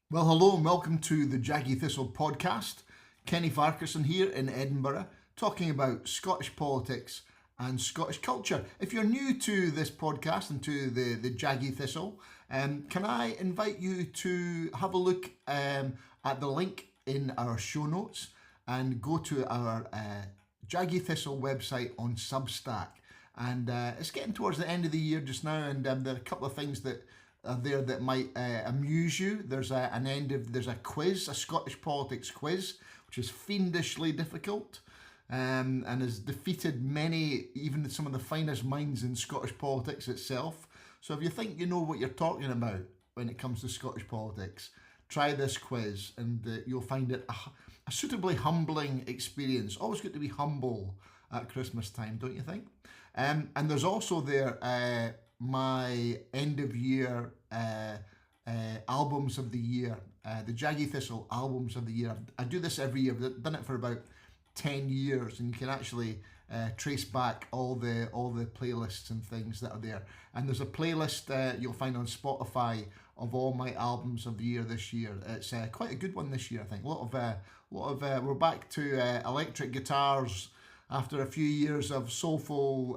Well, hello and welcome to the JAGGY THISTLE Podcast. Kenny Farquharson here in Edinburgh, talking about Scottish politics and Scottish culture. If you're new to this podcast and to the JAGGY THISTLE, can I invite you to have a look at the link in our show notes and go to our JAGGY THISTLE website on Substack. And it's getting towards the end of the year just now, and there are a couple of things that there that might amuse you. There's a quiz, a Scottish politics quiz, which is fiendishly difficult, and has defeated many, even some of the finest minds in Scottish politics itself. So if you think you know what you're talking about when it comes to Scottish politics, try this quiz, and you'll find it a suitably humbling experience. Always good to be humble at Christmas time, don't you think? And there's also there my end of year albums of the year, the JAGGY Thistle albums of the year. I do this every year. I've done it for about 10 years, and you can actually trace back all the playlists and things that are there. And there's a playlist you'll find on Spotify of all my albums of the year this year. It's quite a good one this year, I think. We're back to electric guitars after a few years of soulful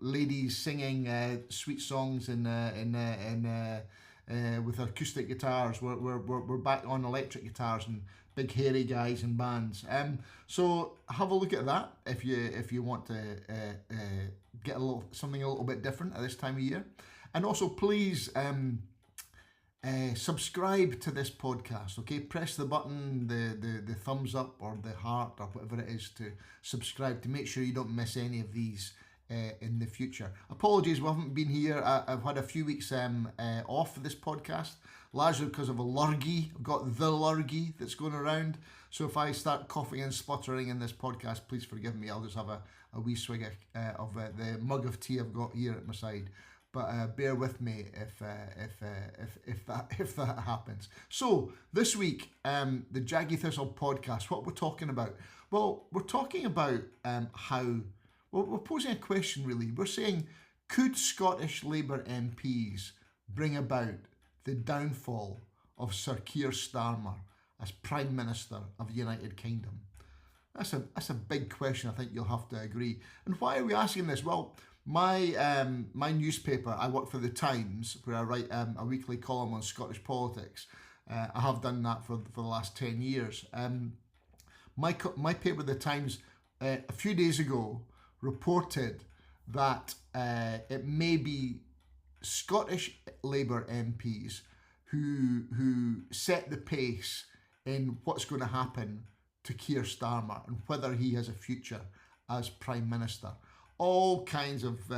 ladies singing sweet songs with acoustic guitars. We're back on electric guitars and big hairy guys and bands. So have a look at that if you want to get something a little bit different at this time of year. And also please subscribe to this podcast, okay? Press the button, the thumbs up or the heart or whatever it is to subscribe to make sure you don't miss any of these in the future. Apologies, we haven't been here. I've had a few weeks off of this podcast, largely because of a lurgy. I've got the lurgy that's going around. So if I start coughing and spluttering in this podcast, please forgive me. I'll just have a wee swig of the mug of tea I've got here at my side. But bear with me if that happens. So this week, the JAGGY Thistle podcast. What we're talking about? Well, we're talking about we're posing a question really. We're saying, could Scottish Labour MPs bring about the downfall of Sir Keir Starmer as Prime Minister of the United Kingdom? That's a big question. I think you'll have to agree. And why are we asking this? Well, my newspaper, I work for The Times, where I write a weekly column on Scottish politics. I have done that for the last 10 years. My paper, The Times, a few days ago reported that it may be Scottish Labour MPs who set the pace in what's going to happen to Keir Starmer and whether he has a future as Prime Minister. All kinds of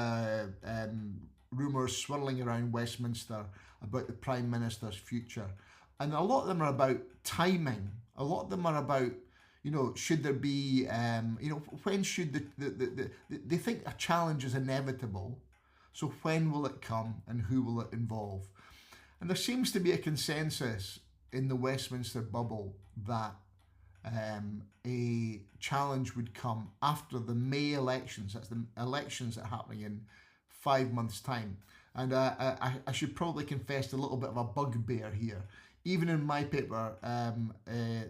rumours swirling around Westminster about the Prime Minister's future. And a lot of them are about timing. A lot of them are about, should there be, when should they think a challenge is inevitable. So when will it come and who will it involve? And there seems to be a consensus in the Westminster bubble that a challenge would come after the May elections. That's the elections that are happening in 5 months' time. And I should probably confess a little bit of a bugbear here. Even in my paper,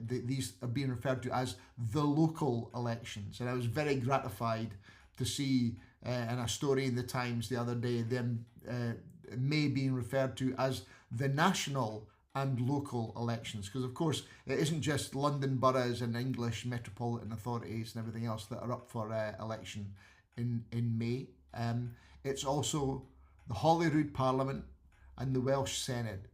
these are being referred to as the local elections. And I was very gratified to see in a story in the Times the other day them May being referred to as the national and local elections, because of course it isn't just London boroughs and English metropolitan authorities and everything else that are up for election in May. It's also the Holyrood Parliament and the Welsh Senate.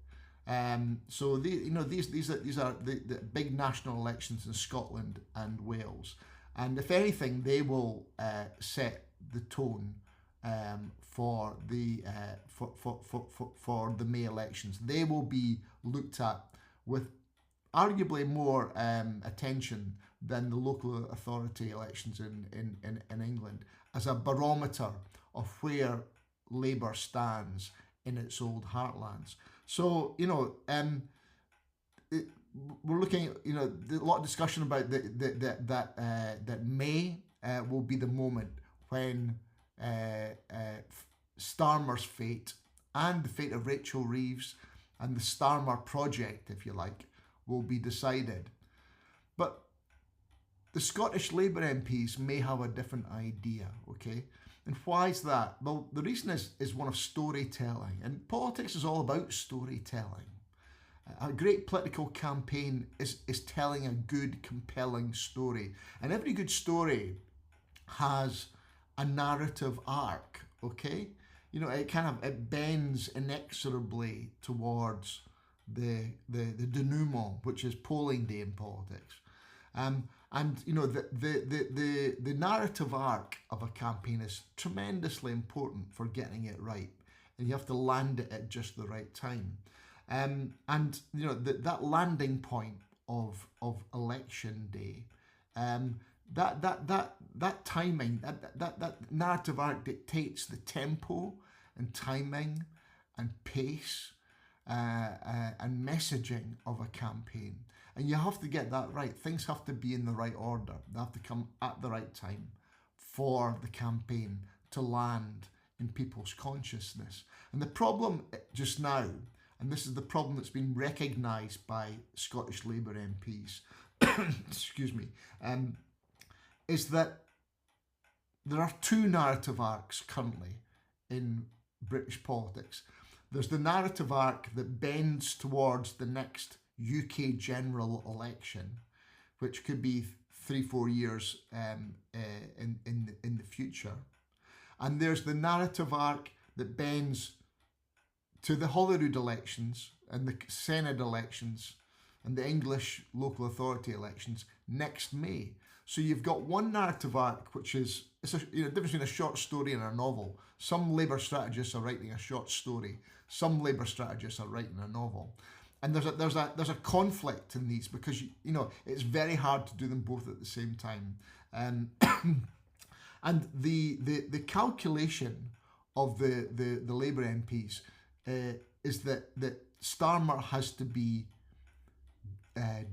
So these are the big national elections in Scotland and Wales, and if anything, they will set the tone for the May elections. They will be looked at with arguably more attention than the local authority elections in England, as a barometer of where Labour stands in its old heartlands. So we're looking at a lot of discussion about that May will be the moment when Starmer's fate and the fate of Rachel Reeves and the Starmer project, if you like, will be decided. But the Scottish Labour MPs may have a different idea, okay? And why is that? Well, the reason is one of storytelling, and politics is all about storytelling. A great political campaign is telling a good, compelling story. And every good story has a narrative arc, okay? You know, it bends inexorably towards the denouement, which is polling day in politics. And you know, the narrative arc of a campaign is tremendously important for getting it right, and you have to land it at just the right time. And you know, that landing point of election day, that timing, that narrative arc dictates the tempo and timing and pace and messaging of a campaign. And you have to get that right. Things have to be in the right order. They have to come at the right time for the campaign to land in people's consciousness. And the problem just now, and this is the problem that's been recognised by Scottish Labour MPs, excuse me, is that there are two narrative arcs currently in British politics. There's the narrative arc that bends towards the next UK general election, which could be 3-4 years in the future. And there's the narrative arc that bends to the Holyrood elections and the Senate elections and the English local authority elections next May. So you've got one narrative arc, which is the difference between a short story and a novel. Some Labour strategists are writing a short story. Some Labour strategists are writing a novel. And there's a conflict in these because you know it's very hard to do them both at the same time. And the calculation of the Labour MPs is that Starmer has to be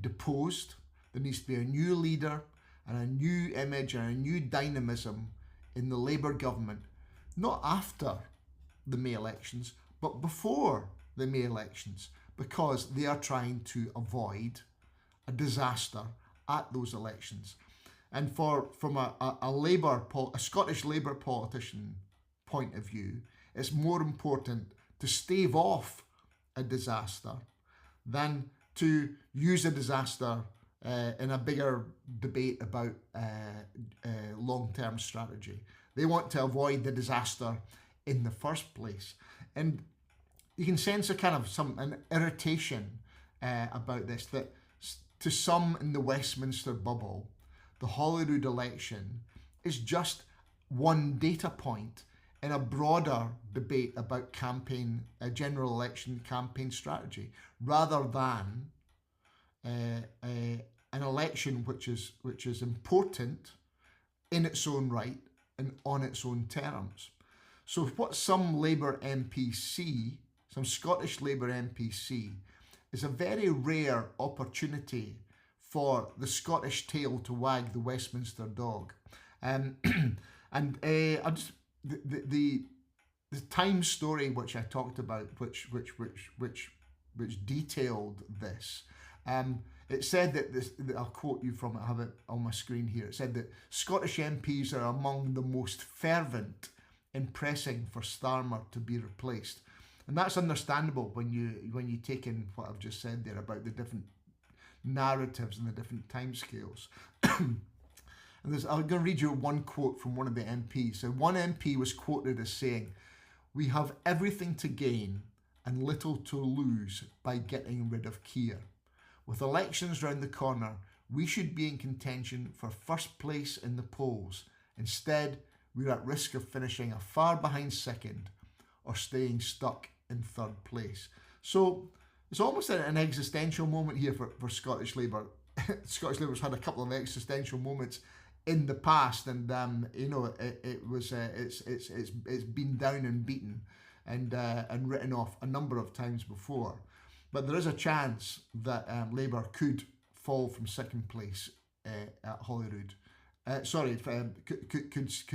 deposed. There needs to be a new leader and a new image and a new dynamism in the Labour government, not after the May elections, but before the May elections, because they are trying to avoid a disaster at those elections. And from a Scottish Labour politician point of view, it's more important to stave off a disaster than to use a disaster in a bigger debate about long-term strategy. They want to avoid the disaster in the first place. And you can sense an irritation about this, that to some in the Westminster bubble, the Holyrood election is just one data point in a broader debate about a general election campaign strategy, rather than an election which is important in its own right and on its own terms. So what some Labour MPs see, some Scottish Labour MPs see, is a very rare opportunity for the Scottish tail to wag the Westminster dog. And I'll just the Times story which I talked about, which detailed this. It said that I'll quote you from it. I have it on my screen here. It said that Scottish MPs are among the most fervent in pressing for Starmer to be replaced, and that's understandable when you take in what I've just said there about the different narratives and the different timescales. And I'm going to read you one quote from one of the MPs. So one MP was quoted as saying, "We have everything to gain and little to lose by getting rid of Keir. With elections round the corner, we should be in contention for first place in the polls. Instead, we're at risk of finishing a far behind second or staying stuck in third place." So it's almost an existential moment here for Scottish Labour. Scottish Labour's had a couple of existential moments in the past, and it's been down and beaten and written off a number of times before. But there is a chance that Labour could fall from second place at Holyrood. Could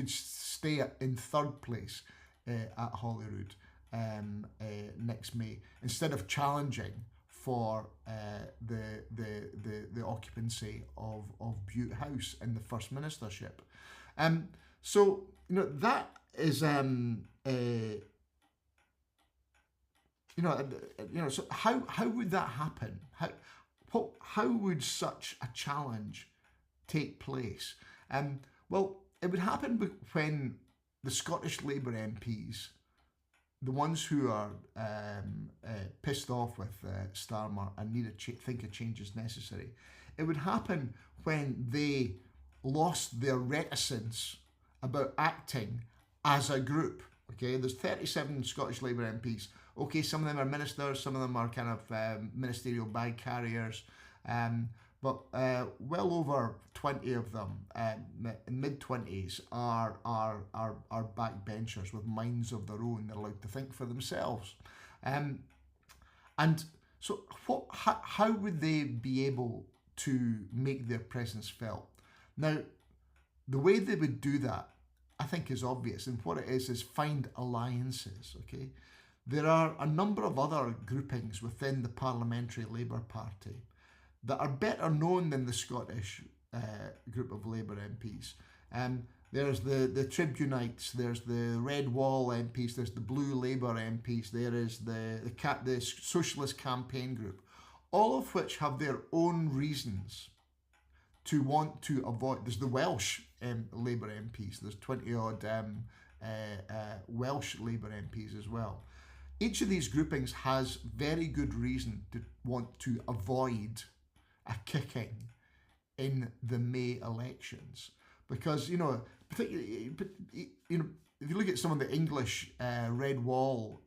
stay in third place at Holyrood next May, instead of challenging for the occupancy of Bute House in the First Ministership. So that is so how would that happen? How would such a challenge take place? Well, it would happen when the Scottish Labour MPs, the ones who are pissed off with Starmer and think a change is necessary, it would happen when they lost their reticence about acting as a group. Okay, there's 37 Scottish Labour MPs. Okay, some of them are ministers, some of them are kind of ministerial bag carriers, but well over 20 of them, mid-20s, are backbenchers with minds of their own. They're allowed to think for themselves. And so how would they be able to make their presence felt? Now, the way they would do that, I think, is obvious. And what it is find alliances, okay? There are a number of other groupings within the Parliamentary Labour Party that are better known than the Scottish group of Labour MPs. There's the Tribunites, there's the Red Wall MPs, there's the Blue Labour MPs, there is the Socialist Campaign Group, all of which have their own reasons to want to avoid. There's the Welsh Labour MPs, there's 20 odd Welsh Labour MPs as well. Each of these groupings has very good reason to want to avoid a kicking in the May elections, because particularly if you look at some of the English Red Wall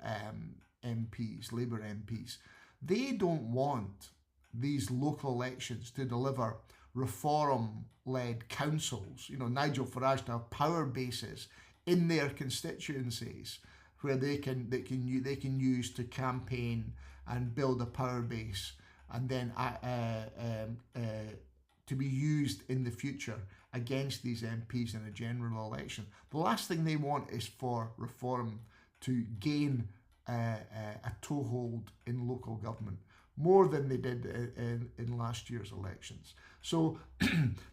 MPs, Labour MPs, they don't want these local elections to deliver reform-led councils. Nigel Farage to have power bases in their constituencies where they can use to campaign and build a power base, and then to be used in the future against these MPs in a general election. The last thing they want is for reform to gain a toehold in local government, more than they did in last year's elections. So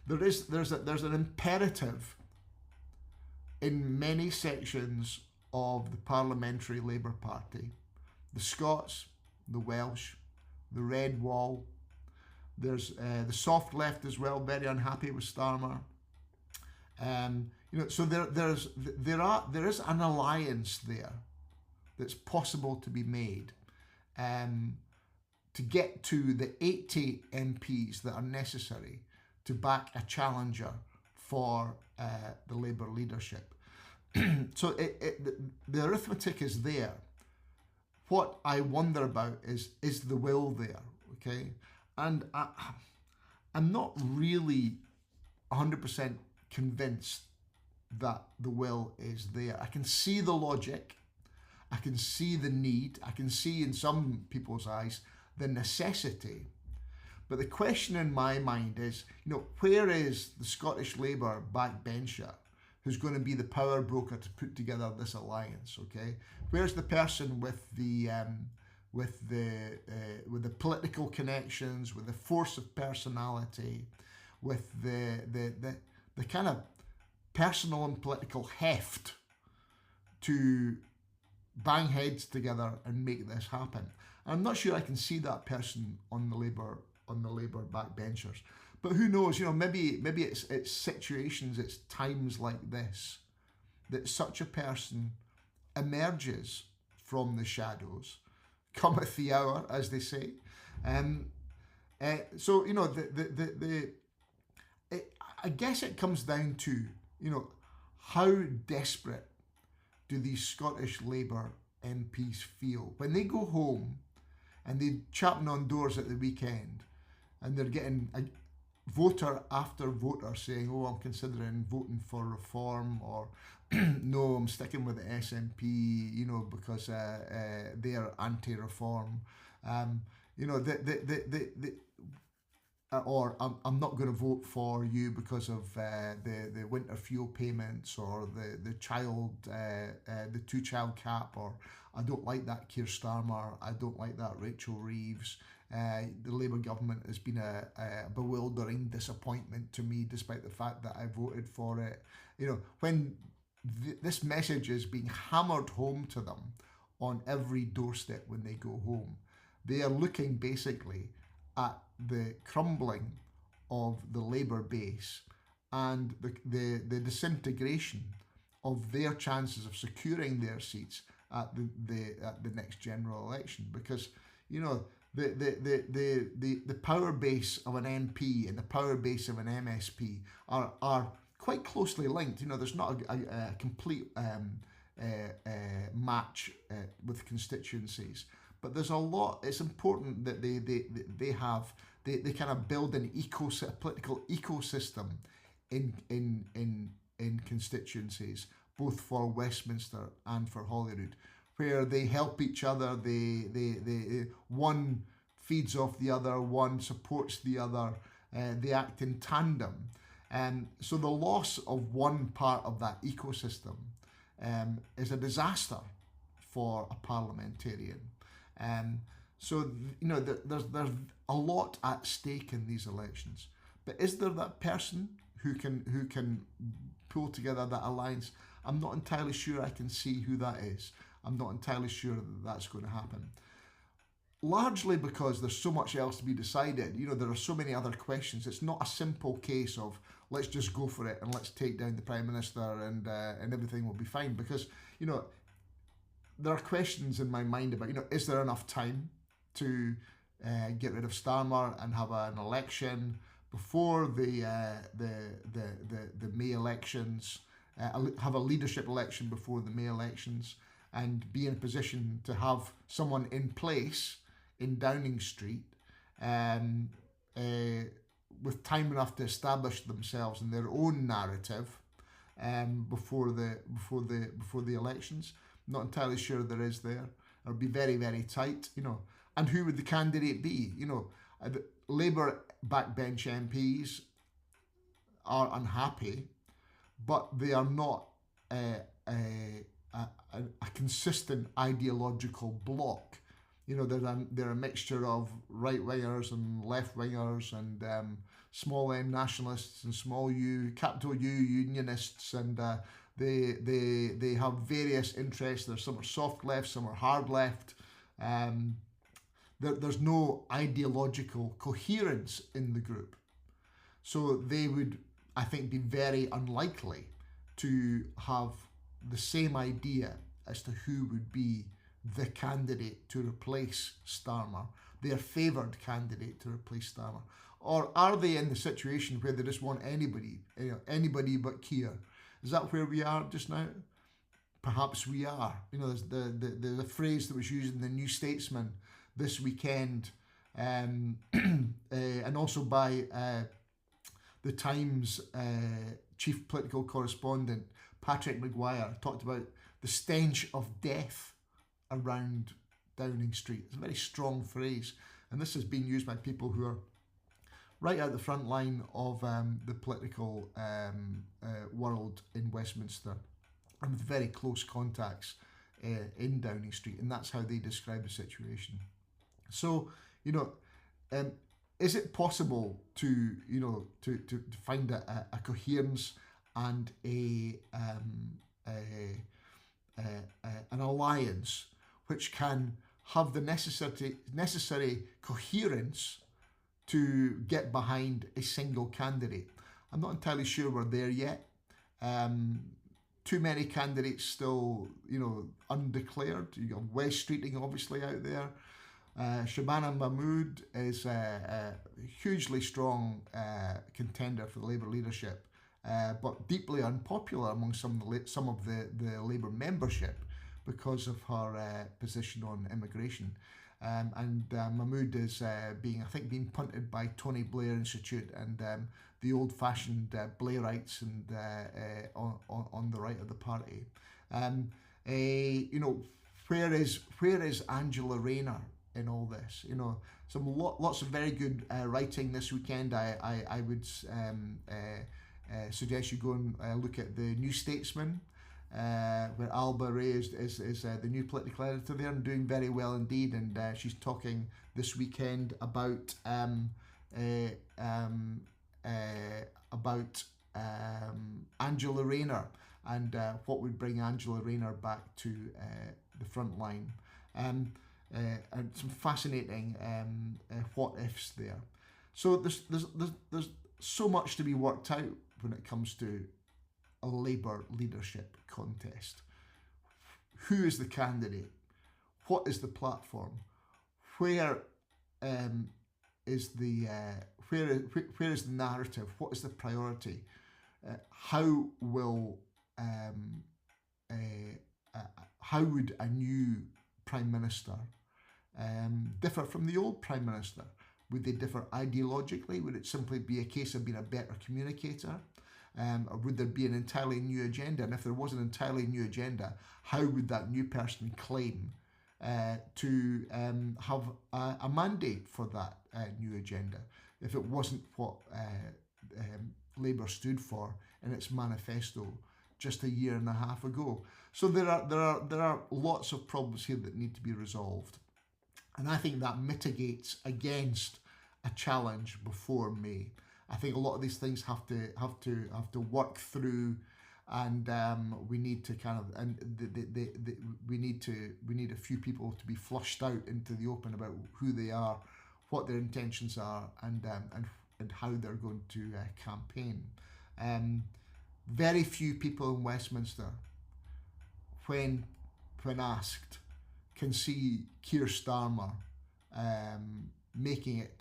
there's an imperative in many sections of the Parliamentary Labour Party, the Scots, the Welsh, the Red Wall. There's the soft left as well, very unhappy with Starmer. So there is an alliance there that's possible to be made to get to the 80 MPs that are necessary to back a challenger for the Labour leadership. So the arithmetic is there. What I wonder about is the will there, okay? And I'm not really 100% convinced that the will is there. I can see the logic, I can see the need, I can see in some people's eyes the necessity. But the question in my mind is, where is the Scottish Labour backbencher who's going to be the power broker to put together this alliance? Okay, where's the person with the political connections, with the force of personality, with the kind of personal and political heft to bang heads together and make this happen? I'm not sure I can see that person on the Labour backbenchers. But who knows? Maybe it's situations, it's times like this that such a person emerges from the shadows, cometh the hour, as they say. So I guess it comes down to how desperate do these Scottish Labour MPs feel when they go home and they're chapping on doors at the weekend and they're getting voter after voter saying, oh, I'm considering voting for reform, or no, I'm sticking with the SNP, because they're anti-reform. or I'm not going to vote for you because of the winter fuel payments, or the the 2-child cap, or I don't like that Keir Starmer, I don't like that Rachel Reeves. The Labour government has been a bewildering disappointment to me, despite the fact that I voted for it. When this message is being hammered home to them on every doorstep when they go home, they are looking basically at the crumbling of the Labour base and the disintegration of their chances of securing their seats at the next general election, because the power base of an MP and the power base of an MSP are quite closely linked. There's not a complete match with constituencies, but there's a lot. It's important that they kind of build a political ecosystem in constituencies, both for Westminster and for Holyrood, where they help each other. They one feeds off the other, one supports the other. They act in tandem. So the loss of one part of that ecosystem is a disaster for a parliamentarian. There's a lot at stake in these elections. But is there that person who can pull together that alliance? I'm not entirely sure I can see who that is. I'm not entirely sure that that's going to happen. Largely because there's so much else to be decided. There are so many other questions. It's not a simple case of let's just go for it and let's take down the Prime Minister and everything will be fine. Because, there are questions in my mind about, is there enough time to get rid of Starmer and have an election before the May elections, have a leadership election before the May elections, and be in a position to have someone in place in Downing Street with time enough to establish themselves in their own narrative before the elections. Not entirely sure there is there. It'll be very, very tight, And who would the candidate be? Labour backbench MPs are unhappy, but they are not a consistent ideological bloc. They're a mixture of right-wingers and left-wingers and small M nationalists and small U, capital U unionists, and they have various interests. Some are soft left, some are hard left. There's no ideological coherence in the group. So they would, I think, be very unlikely to have the same idea as to who would be the candidate to replace Starmer, their favoured candidate to replace Starmer. Or are they in the situation where they just want anybody but Keir? Is that where we are just now? Perhaps we are. There's the phrase that was used in the New Statesman this weekend, and also by the Times chief political correspondent Patrick Maguire, talked about the stench of death around Downing Street. It's a very strong phrase, and this has been used by people who are right out the front line of the political world in Westminster, and with very close contacts in Downing Street, and that's how they describe the situation. So, is it possible to find a coherence and an alliance which can have the necessary coherence to get behind a single candidate? I'm not entirely sure we're there yet. Too many candidates still, undeclared. You got West Streeting obviously out there. Shabana Mahmood is a hugely strong contender for the Labour leadership, but deeply unpopular among some of the Labour membership because of her position on immigration. And Mahmood is being punted by Tony Blair Institute and the old-fashioned Blairites and on the right of the party. Where is Angela Rayner in all this. Lots of very good writing this weekend. I would suggest you go and look at the New Statesman, where Alba Ray is the new political editor there, and doing very well indeed. And she's talking this weekend about Angela Rayner and what would bring Angela Rayner back to the front line. And some fascinating what ifs there. So there's so much to be worked out when it comes to a Labour leadership contest. Who is the candidate? What is the platform? Where is the narrative? What is the priority? How would a new Prime Minister differ from the old Prime Minister? Would they differ ideologically? Would it simply be a case of being a better communicator? Or would there be an entirely new agenda? And if there was an entirely new agenda, how would that new person claim to have a mandate for that new agenda if it wasn't what Labour stood for in its manifesto just a year and a half ago? So there are lots of problems here that need to be resolved, and I think that mitigates against a challenge before May. I think a lot of these things have to work through, and we need to we need a few people to be flushed out into the open about who they are, what their intentions are, and how they're going to campaign. Very few people in Westminster, when asked, can see Keir Starmer making it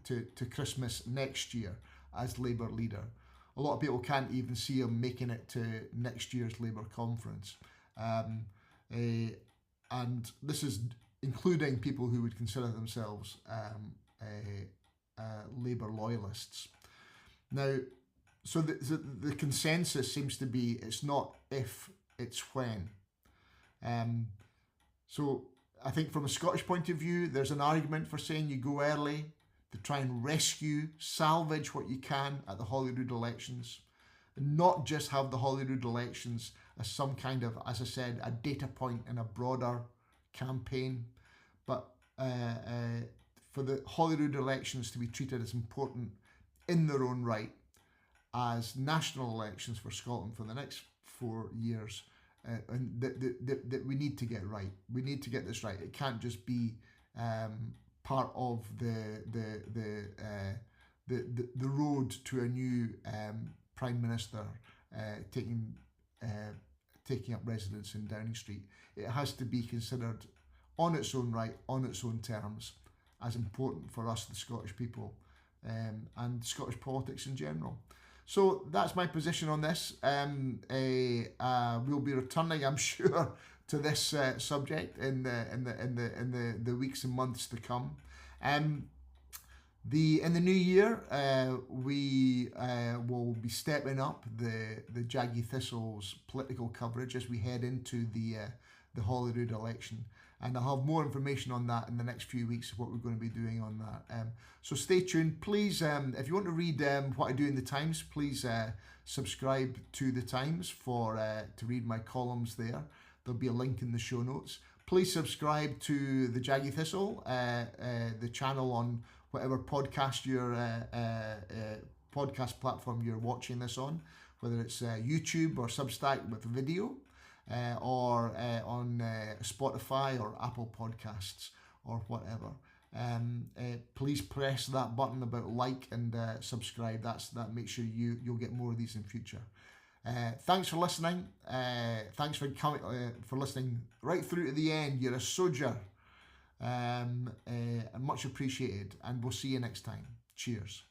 to Christmas next year as Labour leader. A lot of people can't even see him making it to next year's Labour conference, and this is including people who would consider themselves Labour loyalists. Now, so the consensus seems to be it's not if, it's when. So I think from a Scottish point of view, there's an argument for saying you go early to try and salvage what you can at the Holyrood elections, and not just have the Holyrood elections as some kind of, as I said, a data point in a broader campaign, but for the Holyrood elections to be treated as important in their own right as national elections for Scotland for the next 4 years, and that we need to get right. We need to get this right. It can't just be part of the road to a new Prime Minister taking up residence in Downing Street. It has to be considered on its own right, on its own terms, as important for us, the Scottish people, and Scottish politics in general. So that's my position on this. We'll be returning, I'm sure, to this subject in the weeks and months to come. In the new year, we will be stepping up the Jaggy Thistle's political coverage as we head into the Holyrood election. And I'll have more information on that in the next few weeks of what we're going to be doing on that. So stay tuned. Please, if you want to read what I do in the Times, please subscribe to the Times to read my columns there. There'll be a link in the show notes. Please subscribe to the Jaggy Thistle, the channel on whatever podcast platform you're watching this on, whether it's YouTube or Substack with video. Or on Spotify or Apple Podcasts or whatever. Please press that button about like and subscribe. That makes sure you'll get more of these in future. Thanks for listening. Thanks for coming for listening right through to the end. You're a soldier. Much appreciated, and we'll see you next time. Cheers.